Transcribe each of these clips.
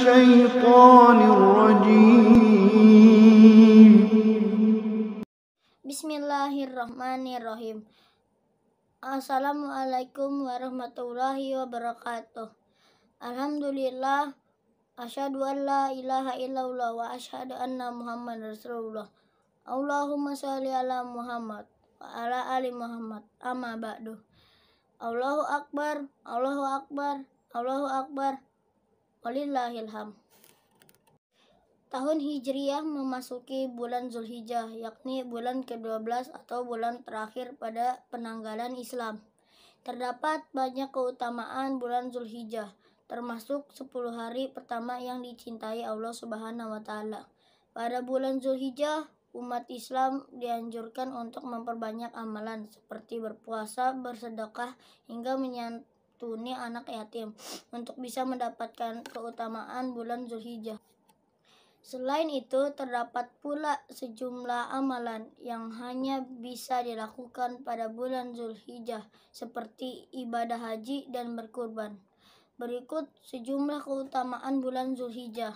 الشيطان الرجيم. Bismillahirrahmanirrahim. Assalamualaikum warahmatullahi wabarakatuh. Alhamdulillah, asyhadu an la ilaha illallah wa asyhadu anna Muhammad Rasulullah. Allahumma sholli ala Muhammad wa ala ali Muhammad. Amma ba'du. Allahu akbar, Allahu akbar, Allahu akbar. Walillahil hamd. Tahun Hijriyah memasuki bulan Zulhijjah, yakni bulan ke-12 atau bulan terakhir pada penanggalan Islam. Terdapat banyak keutamaan bulan Zulhijjah, termasuk 10 hari pertama yang dicintai Allah Subhanahu wa Ta'ala. Pada bulan Zulhijjah, umat Islam dianjurkan untuk memperbanyak amalan seperti berpuasa, bersedekah, hingga menyantuni anak yatim untuk bisa mendapatkan keutamaan bulan Zulhijjah. Selain itu, terdapat pula sejumlah amalan yang hanya bisa dilakukan pada bulan Zulhijjah, seperti ibadah haji dan berkurban. Berikut sejumlah keutamaan bulan Zulhijjah.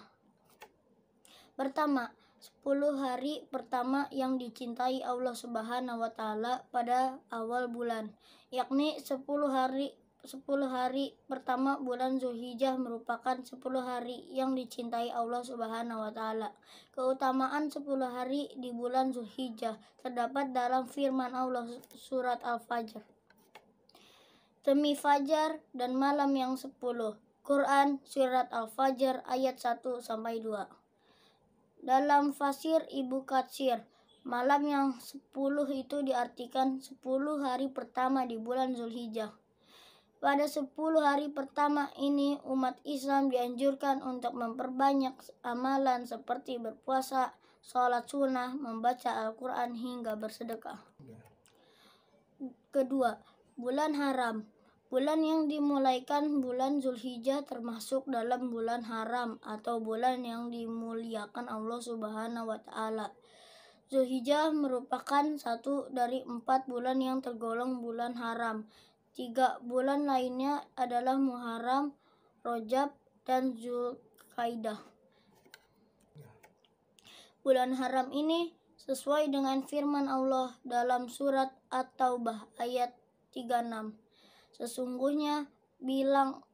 Pertama, 10 hari pertama yang dicintai Allah Subhanahu wa Ta'ala pada awal bulan, yakni 10 hari pertama bulan Zulhijjah merupakan 10 hari yang dicintai Allah Subhanahu wa Ta'ala. Keutamaan 10 hari di bulan Zulhijjah terdapat dalam firman Allah surat Al-Fajr. Demi fajar dan malam yang 10. Quran surat Al-Fajr ayat 1-2. Dalam fasir Ibnu Katsir, malam yang 10 itu diartikan 10 hari pertama di bulan Zulhijjah. Pada 10 hari pertama ini, umat Islam dianjurkan untuk memperbanyak amalan seperti berpuasa, sholat sunnah, membaca Al-Quran, hingga bersedekah. Kedua, bulan haram. Bulan yang dimulaikan bulan Zulhijjah termasuk dalam bulan haram atau bulan yang dimuliakan Allah Subhanahu wa Ta'ala. Zulhijjah merupakan satu dari 4 bulan yang tergolong bulan haram. 3 bulan lainnya adalah Muharram, Rajab, dan Zulqa'dah. Bulan haram ini sesuai dengan firman Allah dalam surat At-Taubah ayat 36. Sesungguhnya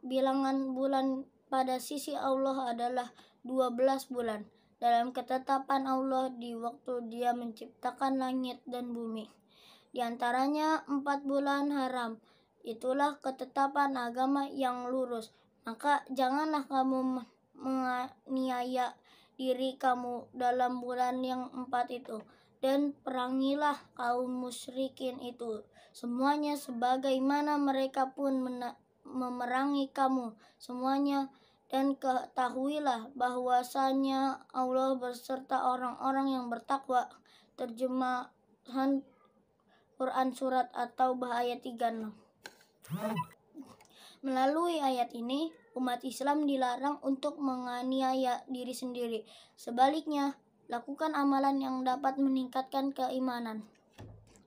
bilangan bulan pada sisi Allah adalah 12 bulan dalam ketetapan Allah di waktu Dia menciptakan langit dan bumi. Di antaranya 4 bulan haram. Itulah ketetapan agama yang lurus. Maka janganlah kamu menganiaya diri kamu dalam bulan yang 4 itu. Dan perangilah kaum musyrikin itu. Semuanya sebagaimana mereka pun memerangi kamu semuanya. Dan ketahuilah bahwasanya Allah berserta orang-orang yang bertakwa. Terjemahan Quran surat At-Taubah ayat 36. Melalui ayat ini, umat Islam dilarang untuk menganiaya diri sendiri. Sebaliknya, lakukan amalan yang dapat meningkatkan keimanan.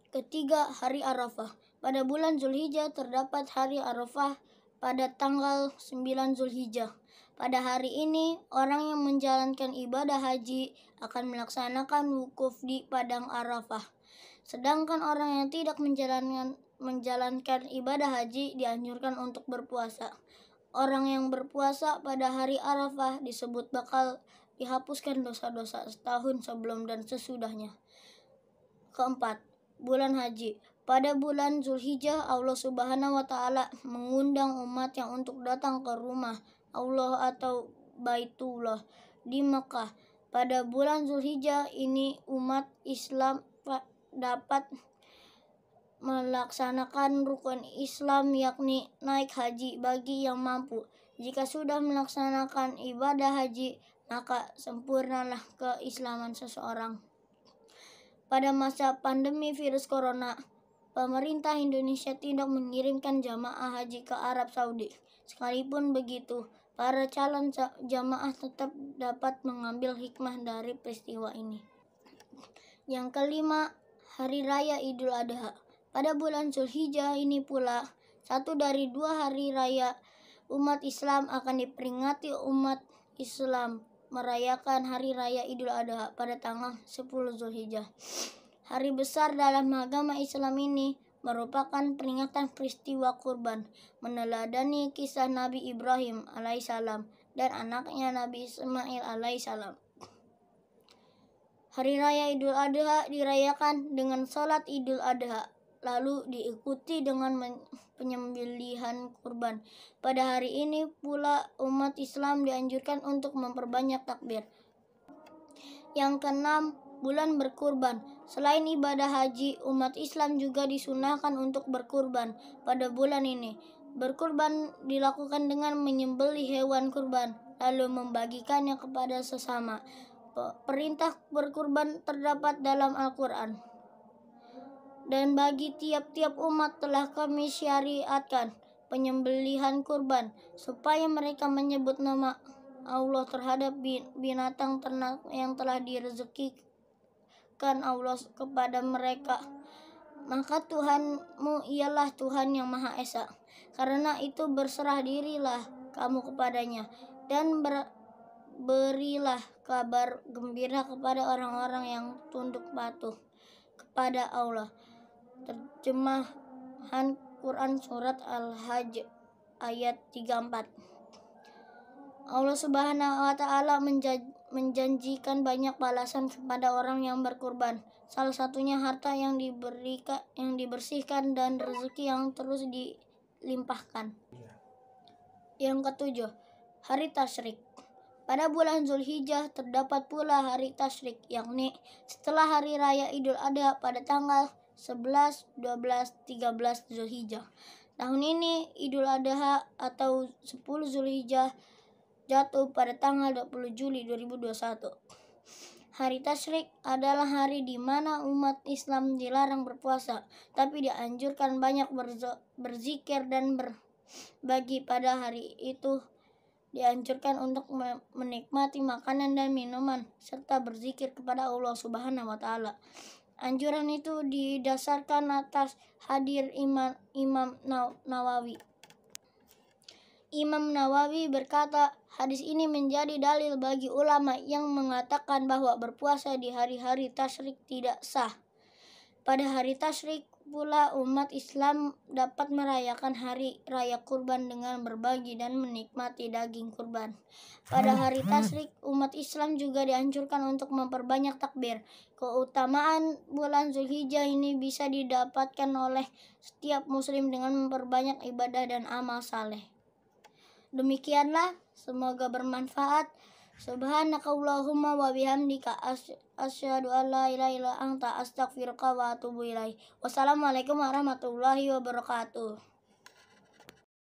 Ketiga, hari Arafah. Pada bulan Zulhijjah terdapat hari Arafah pada tanggal 9 Zulhijjah. Pada hari ini, orang yang menjalankan ibadah haji akan melaksanakan wukuf di padang Arafah. Sedangkan orang yang tidak menjalankan ibadah haji dianjurkan untuk berpuasa. Orang yang berpuasa pada hari Arafah disebut bakal dihapuskan dosa-dosa setahun sebelum dan sesudahnya. Keempat, bulan haji. Pada bulan Zulhijjah, Allah Subhanahu wa Ta'ala mengundang umat yang untuk datang ke rumah Allah atau Baitullah di Mekah. Pada bulan Zulhijjah ini umat Islam dapat melaksanakan rukun Islam, yakni naik haji bagi yang mampu. Jika sudah melaksanakan ibadah haji, maka sempurnalah keislaman seseorang. Pada masa pandemi virus corona, pemerintah Indonesia tidak mengirimkan jamaah haji ke Arab Saudi. Sekalipun begitu, para calon jamaah tetap dapat mengambil hikmah dari peristiwa ini. Yang kelima, Hari Raya Idul Adha. Pada bulan Zulhijjah ini pula, satu dari 2 hari raya umat Islam akan diperingati umat Islam merayakan Hari Raya Idul Adha pada tanggal 10 Zulhijjah. Hari besar dalam agama Islam ini merupakan peringatan peristiwa kurban, meneladani kisah Nabi Ibrahim alaihissalam dan anaknya Nabi Ismail alaihissalam. Hari Raya Idul Adha dirayakan dengan sholat Idul Adha, lalu diikuti dengan penyembelihan kurban. Pada hari ini pula umat Islam dianjurkan untuk memperbanyak takbir. Yang keenam, bulan berkurban. Selain ibadah haji, umat Islam juga disunahkan untuk berkurban pada bulan ini. Berkurban dilakukan dengan menyembelih hewan kurban, lalu membagikannya kepada sesama. Perintah berkurban terdapat dalam Al-Quran. Dan bagi tiap-tiap umat telah kami syariatkan penyembelihan kurban, supaya mereka menyebut nama Allah terhadap binatang ternak yang telah direzekikan Allah kepada mereka. Maka Tuhanmu ialah Tuhan yang Maha Esa. Karena itu berserah dirilah kamu kepadanya, dan berilah kabar gembira kepada orang-orang yang tunduk patuh kepada Allah. Terjemahan Quran Surat Al-Hajj ayat 34. Allah Subhanahu wa Ta'ala menjanjikan banyak balasan kepada orang yang berkurban. Salah satunya harta yang dibersihkan dan rezeki yang terus dilimpahkan. Yang ketujuh, Hari Tasyrik. Pada bulan Zulhijjah terdapat pula hari Tasyrik, yakni setelah Hari Raya Idul Adha pada tanggal 11, 12, 13 Zulhijjah. Tahun ini Idul Adha atau 10 Zulhijjah jatuh pada tanggal 20 Juli 2021. Hari Tasyrik adalah hari di mana umat Islam dilarang berpuasa, tapi dianjurkan banyak berzikir dan berbagi. Pada hari itu dianjurkan untuk menikmati makanan dan minuman serta berzikir kepada Allah Subhanahu wa Ta'ala. Anjuran itu didasarkan atas hadir Imam Nawawi. Imam Nawawi berkata, hadis ini menjadi dalil bagi ulama yang mengatakan bahwa berpuasa di hari-hari tasyrik tidak sah. Pada hari tasyrik pula umat Islam dapat merayakan hari raya kurban dengan berbagi dan menikmati daging kurban. Pada hari tasyrik umat Islam juga dianjurkan untuk memperbanyak takbir. Keutamaan bulan Zulhijjah ini bisa didapatkan oleh setiap muslim dengan memperbanyak ibadah dan amal saleh. Demikianlah, semoga bermanfaat. Subhanakallahumma wa bihamdika asyhadu an la ilaha illa anta astaghfiruka wa atubu ilaik. Wassalamualaikum warahmatullahi wabarakatuh.